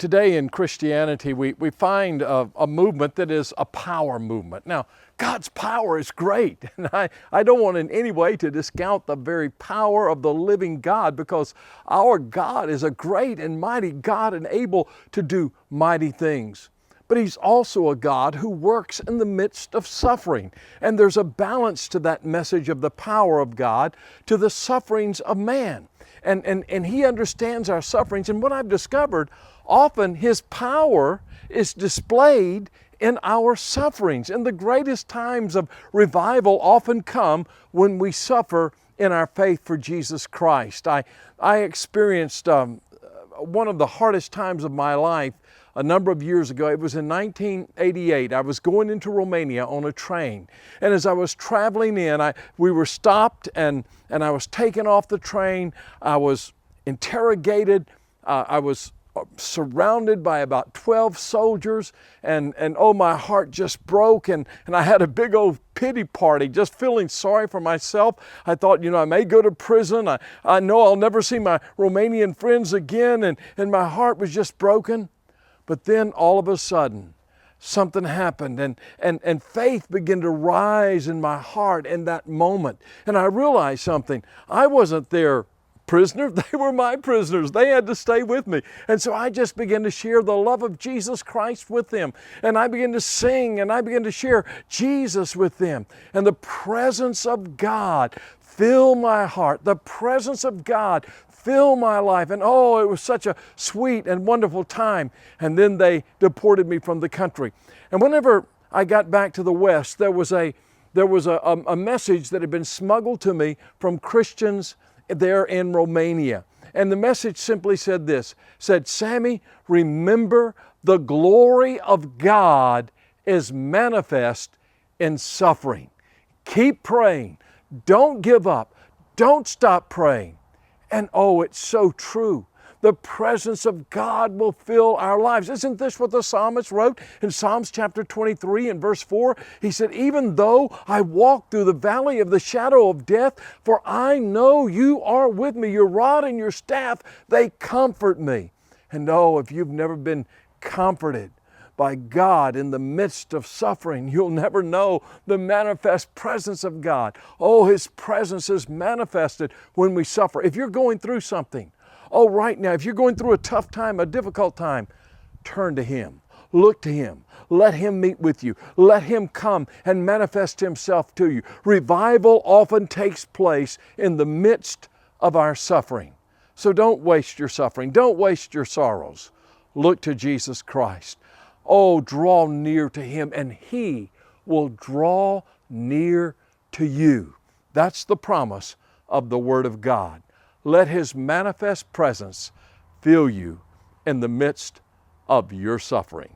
Today in Christianity, we find a movement that is a power movement. Now, God's power is great, and I don't want in any way to discount the very power of the living God, because our God is a great and mighty God and able to do mighty things. But He's also a God who works in the midst of suffering. And there's a balance to that message of the power of God to the sufferings of man. And He understands our sufferings. And what I've discovered, often His power is displayed in our sufferings. And the greatest times of revival often come when we suffer in our faith for Jesus Christ. I experienced one of the hardest times of my life a number of years ago. It was in 1988. I was going into Romania on a train. And as I was traveling in, we were stopped and I was taken off the train. I was interrogated. I was surrounded by about 12 soldiers, and oh, my heart just broke, and I had a big old pity party, just feeling sorry for myself. I thought, I may go to prison. I know I'll never see my Romanian friends again, and my heart was just broken. But then all of a sudden, something happened, and faith began to rise in my heart in that moment. And I realized something. I wasn't their prisoner. They were my prisoners. They had to stay with me. And so I just began to share the love of Jesus Christ with them. And I began to sing, and I began to share Jesus with them. And the presence of God filled my heart. The presence of God filled my life. And oh, it was such a sweet and wonderful time. And then they deported me from the country. And whenever I got back to the West, there was a message that had been smuggled to me from Christians there in Romania. And the message simply said this, Sammy, remember the glory of God is manifest in suffering. Keep praying. Don't give up. Don't stop praying. And oh, it's so true. The presence of God will fill our lives. Isn't this what the psalmist wrote in Psalms chapter 23 and verse 4? He said, even though I walk through the valley of the shadow of death, for I know you are with me. Your rod and your staff, they comfort me. And oh, if you've never been comforted by God in the midst of suffering, you'll never know the manifest presence of God. Oh, His presence is manifested when we suffer. If you're going through something, oh, right now, if you're going through a tough time, a difficult time, turn to Him. Look to Him. Let Him meet with you. Let Him come and manifest Himself to you. Revival often takes place in the midst of our suffering. So don't waste your suffering. Don't waste your sorrows. Look to Jesus Christ. Oh, draw near to Him, and He will draw near to you. That's the promise of the Word of God. Let His manifest presence fill you in the midst of your suffering.